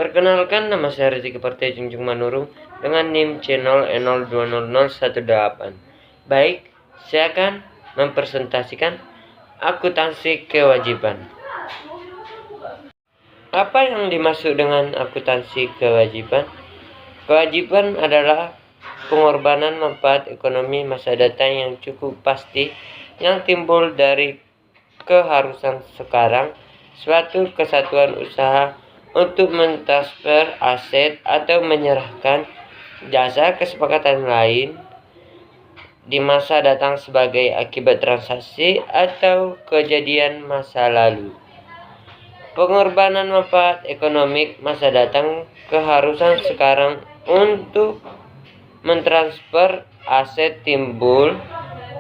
Perkenalkan, nama saya Rezeki Partai Junjung Manurung dengan NIM channel E020018. Baik, saya akan mempresentasikan akuntansi kewajiban. Apa yang dimaksud dengan akuntansi kewajiban? Kewajiban adalah pengorbanan manfaat ekonomi masa datang yang cukup pasti yang timbul dari keharusan sekarang suatu kesatuan usaha untuk mentransfer aset atau menyerahkan jasa kesepakatan lain di masa datang sebagai akibat transaksi atau kejadian masa lalu. Pengorbanan manfaat ekonomi masa datang keharusan sekarang untuk mentransfer aset timbul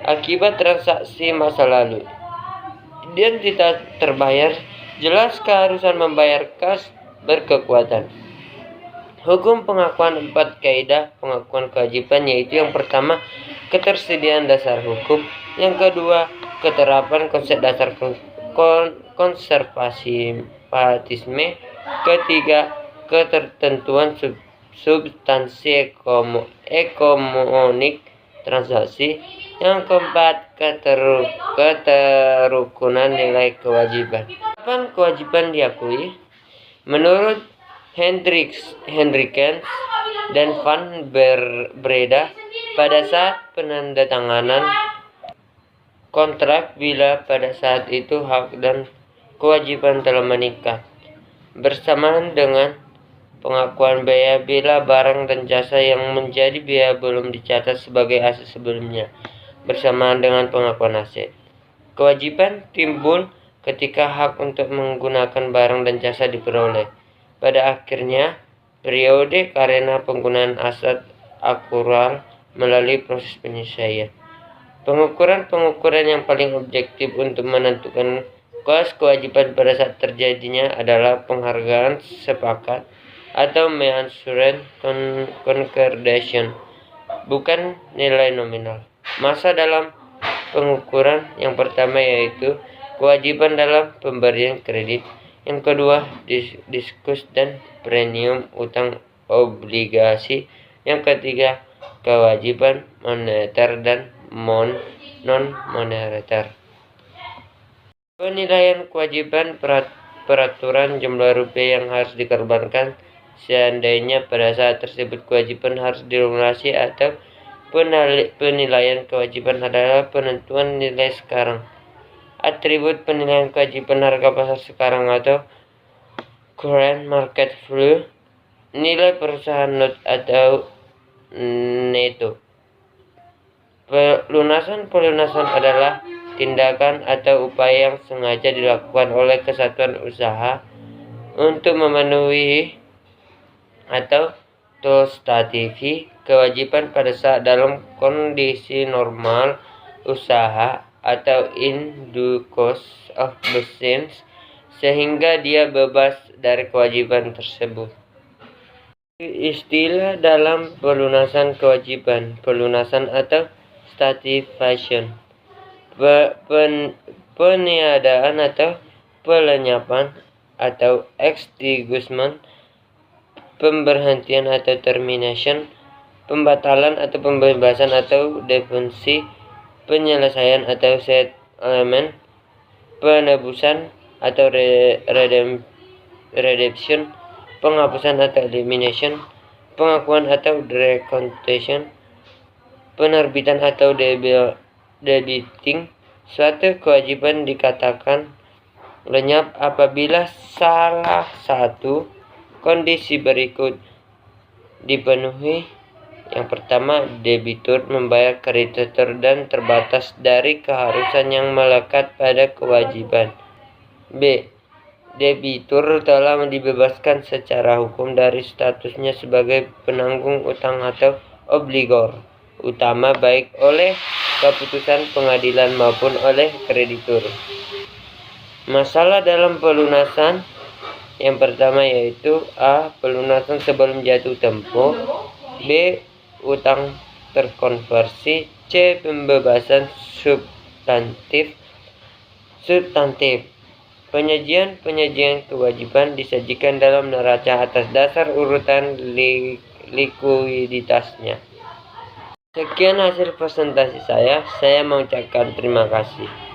akibat transaksi masa lalu dan tidak terbayar, jelas keharusan membayar kas berkekuatan. Hukum pengakuan 4 kaidah pengakuan kewajiban, yaitu yang pertama ketersediaan dasar hukum, yang kedua keterapan konsep dasar konservatisme, ketiga ketertentuan substansi ekonomik transaksi, yang keempat keterukunan nilai kewajiban. Kapan kewajiban diakui? Menurut Hendrikens dan Van Breda, pada saat penandatanganan kontrak, bila pada saat itu hak dan kewajiban telah meningkat, bersamaan dengan pengakuan biaya bila barang dan jasa yang menjadi biaya belum dicatat sebagai aset sebelumnya, bersamaan dengan pengakuan aset. Kewajiban timbul ketika hak untuk menggunakan barang dan jasa diperoleh pada akhirnya periode karena penggunaan aset akural melalui proses penyesuaian. Pengukuran yang paling objektif untuk menentukan kos kewajiban pada saat terjadinya adalah penghargaan sepakat atau meansuran concordation, bukan nilai nominal. Masa dalam pengukuran yang pertama yaitu kewajiban dalam pemberian kredit, yang kedua diskus dan premium utang obligasi, yang ketiga kewajiban moneter dan non moneter. Penilaian kewajiban peraturan jumlah rupiah yang harus dikorbankan seandainya pada saat tersebut kewajiban harus dilunasi, atau penilaian kewajiban adalah penentuan nilai sekarang. Atribut penilaian kewajiban harga pasar sekarang atau current market value, nilai perusahaan not atau neto. Pelunasan adalah tindakan atau upaya yang sengaja dilakukan oleh kesatuan usaha untuk memenuhi atau tostatisi kewajiban pada saat dalam kondisi normal usaha atau in due course of business, sehingga dia bebas dari kewajiban tersebut. Istilah dalam pelunasan kewajiban: pelunasan atau satisfaction, peniadaan atau pelenyapan atau extinguishment, pemberhentian atau termination, pembatalan atau pembebasan atau defunsi, penyelesaian atau settlement, penebusan atau redemption, penghapusan atau elimination, pengakuan atau reconnaissance, penerbitan atau debiting. Suatu kewajiban dikatakan lenyap apabila salah satu kondisi berikut dipenuhi. Yang pertama, debitur membayar kreditur dan terbatas dari keharusan yang melekat pada kewajiban. B. Debitur telah dibebaskan secara hukum dari statusnya sebagai penanggung utang atau obligor utama, baik oleh keputusan pengadilan maupun oleh kreditur. Masalah dalam pelunasan yang pertama yaitu A. Pelunasan sebelum jatuh tempo, B. Utang terkonversi, C. Pembebasan substantif. Penyajian kewajiban disajikan dalam neraca atas dasar urutan likuiditasnya. Sekian hasil presentasi saya. Saya mengucapkan terima kasih.